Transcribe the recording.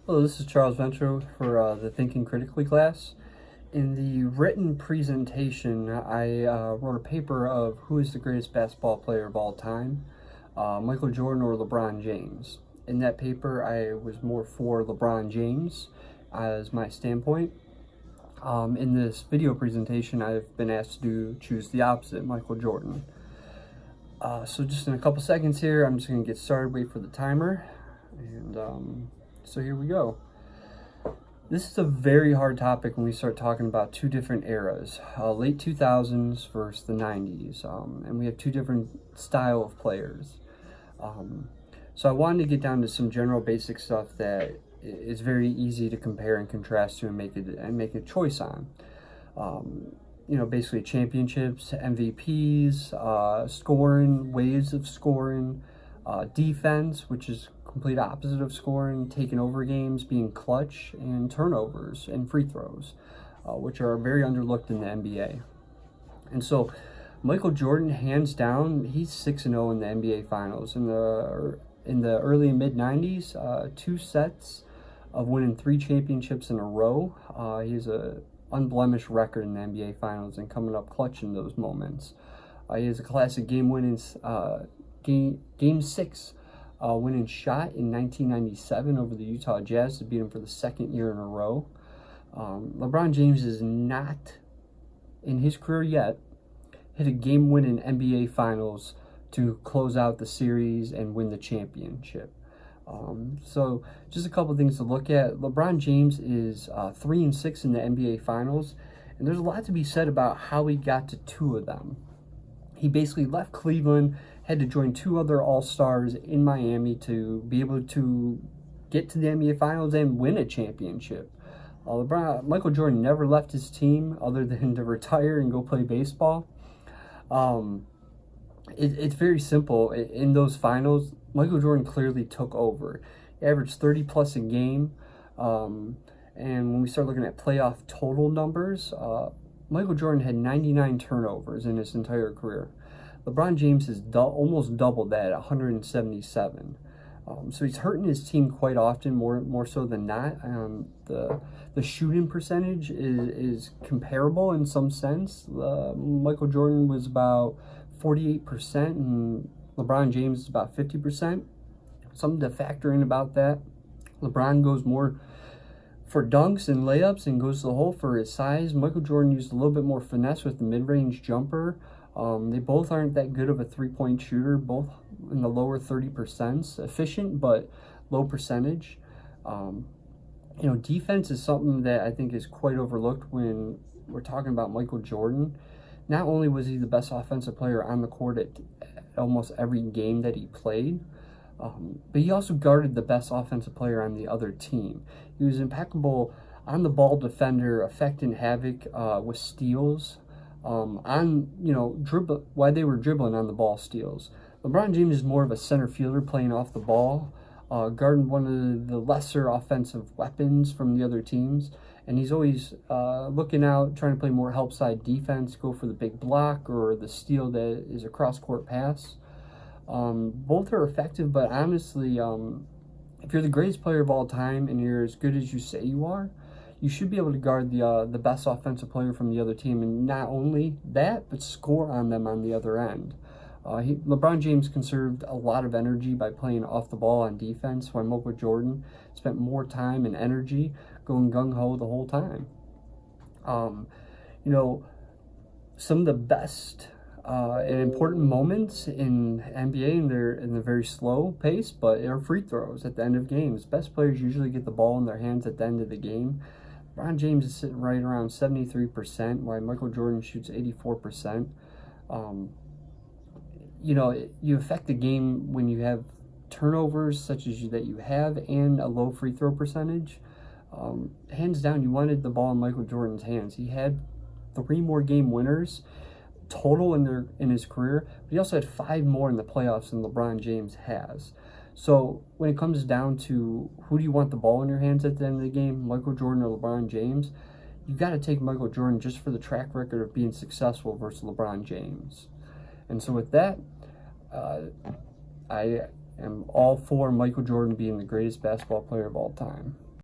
Hello, this is Charles Venture for the Thinking Critically class. In the written presentation, I wrote a paper of who is the greatest basketball player of all time, Michael Jordan or LeBron James. In that paper, I was more for LeBron James as my standpoint. In this video presentation, I've been asked to choose the opposite, Michael Jordan. So just in a couple seconds here, I'm just going to get started, wait for the timer, and so here we go. This is a very hard topic when we start talking about two different eras, late 2000s versus the 90s, and we have two different style of players. So I wanted to get down to some general basic stuff that is very easy to compare and contrast to and make a choice on. Basically championships, MVPs, scoring, waves of scoring, defense, which is complete opposite of scoring, taking over games, being clutch, and turnovers and free throws, which are very underlooked in the NBA. And so Michael Jordan, hands down, he's 6-0 in the NBA Finals. In the early and mid-90s, 2 sets of winning 3 championships in a row. He has a unblemished record in the NBA Finals and coming up clutch in those moments. He has a classic game-winning Game 6 winning shot in 1997 over the Utah Jazz to beat him for the 2nd year in a row. LeBron James is not, in his career yet, hit a game-winning NBA Finals to close out the series and win the championship. So just a couple things to look at. LeBron James is 3-6 in the NBA Finals, and there's a lot to be said about how he got to 2 of them. He basically left Cleveland, had to join 2 other All-Stars in Miami to be able to get to the NBA Finals and win a championship. Michael Jordan never left his team other than to retire and go play baseball. It's very simple. In those finals, Michael Jordan clearly took over. He averaged 30-plus a game. And when we start looking at playoff total numbers, Michael Jordan had 99 turnovers in his entire career. LeBron James has almost doubled that at 177. So he's hurting his team quite often, more so than not. The shooting percentage is comparable in some sense. Michael Jordan was about 48% and LeBron James is about 50%. Something to factor in about that. LeBron goes more for dunks and layups and goes to the hole for his size. Michael Jordan used a little bit more finesse with the mid-range jumper. They both aren't that good of a three-point shooter, both in the lower 30%. Efficient, but low percentage. Defense is something that I think is quite overlooked when we're talking about Michael Jordan. Not only was he the best offensive player on the court at almost every game that he played, but he also guarded the best offensive player on the other team. He was impeccable on the ball defender, affecting havoc with steals. While they were dribbling on the ball steals. LeBron James is more of a center fielder playing off the ball, guarding one of the lesser offensive weapons from the other teams. And he's always looking out, trying to play more help side defense, go for the big block or the steal that is a cross-court pass. Both are effective, but honestly, if you're the greatest player of all time and you're as good as you say you are, you should be able to guard the best offensive player from the other team, and not only that, but score on them on the other end. LeBron James conserved a lot of energy by playing off the ball on defense, while Michael Jordan spent more time and energy going gung-ho the whole time. Some of the best and important moments in NBA, and they're in a very slow pace, but are free throws at the end of games. Best players usually get the ball in their hands at the end of the game. LeBron James is sitting right around 73%, while Michael Jordan shoots 84%. You affect the game when you have turnovers such as that you have and a low free throw percentage. Hands down, you wanted the ball in Michael Jordan's hands. He had 3 more game winners total in his career, but he also had 5 more in the playoffs than LeBron James has. So when it comes down to who do you want the ball in your hands at the end of the game, Michael Jordan or LeBron James, you got to take Michael Jordan just for the track record of being successful versus LeBron James. And so with that, I am all for Michael Jordan being the greatest basketball player of all time.